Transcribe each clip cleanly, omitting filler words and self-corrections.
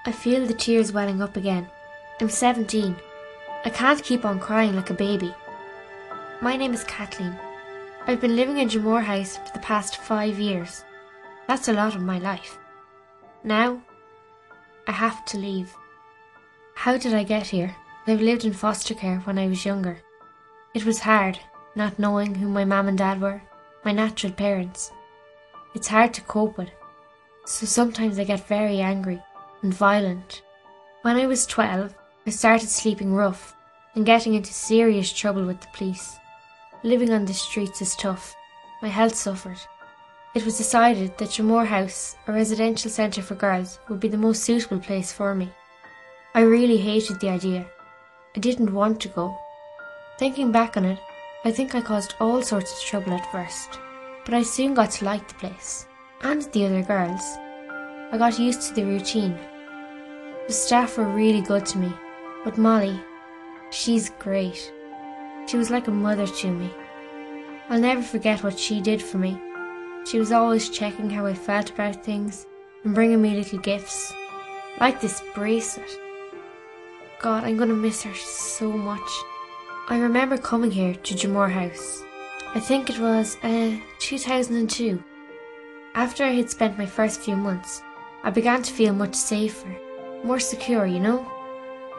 I feel the tears welling up again. I'm 17. I can't keep on crying like a baby. My name is Kathleen. I've been living in Jamore House for the past 5 years. That's a lot of my life. Now, I have to leave. How did I get here? I've lived in foster care when I was younger. It was hard, not knowing who my mum and dad were, my natural parents. It's hard to cope with, so sometimes I get very angry and violent. When I was 12, I started sleeping rough and getting into serious trouble with the police. Living on the streets is tough. My health suffered. It was decided that Jamore House, a residential centre for girls, would be the most suitable place for me. I really hated the idea. I didn't want to go. Thinking back on it, I think I caused all sorts of trouble at first, but I soon got to like the place, and the other girls. I got used to the routine. The staff were really good to me, but Molly, she's great. She was like a mother to me. I'll never forget what she did for me. She was always checking how I felt about things and bringing me little gifts, like this bracelet. God, I'm going to miss her so much. I remember coming here to Jamore House. I think it was 2002. After I had spent my first few months, I began to feel much safer, more secure, you know?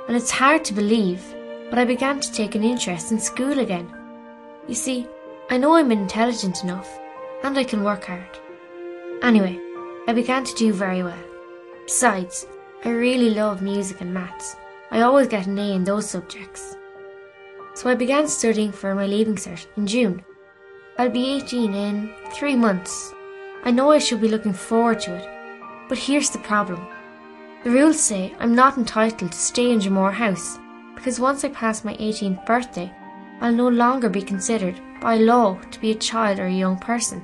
And it's hard to believe, but I began to take an interest in school again. You see, I know I'm intelligent enough, and I can work hard. Anyway, I began to do very well. Besides, I really love music and maths. I always get an A in those subjects. So I began studying for my leaving cert in June. I'll be 18 in 3 months. I know I should be looking forward to it, but here's the problem. The rules say I'm not entitled to stay in Jamore House, because once I pass my 18th birthday, I'll no longer be considered by law to be a child or a young person.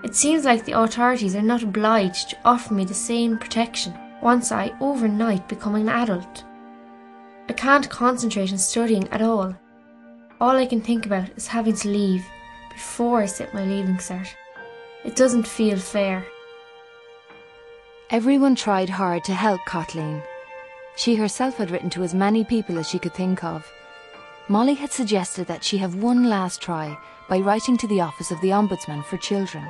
It seems like the authorities are not obliged to offer me the same protection once I overnight become an adult. I can't concentrate on studying at all. All I can think about is having to leave before I sit my leaving cert. It doesn't feel fair. Everyone tried hard to help Kathleen. She herself had written to as many people as she could think of. Molly had suggested that she have one last try by writing to the office of the Ombudsman for children.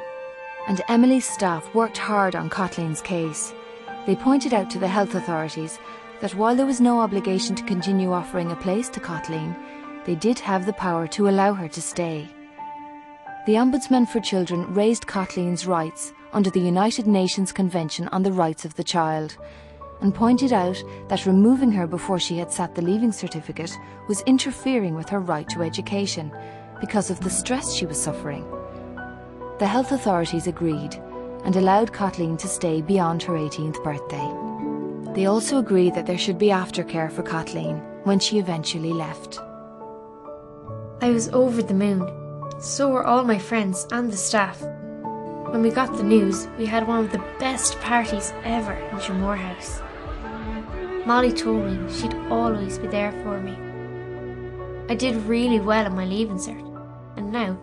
And Emily's staff worked hard on Kathleen's case. They pointed out to the health authorities that while there was no obligation to continue offering a place to Kathleen, they did have the power to allow her to stay. The Ombudsman for Children raised Kathleen's rights under the United Nations Convention on the Rights of the Child, and pointed out that removing her before she had sat the leaving certificate was interfering with her right to education because of the stress she was suffering. The health authorities agreed and allowed Kathleen to stay beyond her 18th birthday. They also agreed that there should be aftercare for Kathleen when she eventually left. I was over the moon. So were all my friends and the staff. When we got the news, we had one of the best parties ever in Jamore House. Molly told me she'd always be there for me. I did really well on my leaving cert, and now,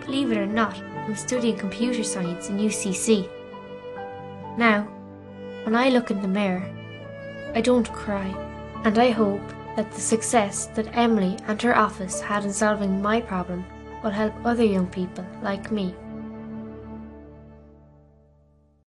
believe it or not, I'm studying computer science in UCC. Now, when I look in the mirror, I don't cry, and I hope that the success that Emily and her office had in solving my problem will help other young people like me.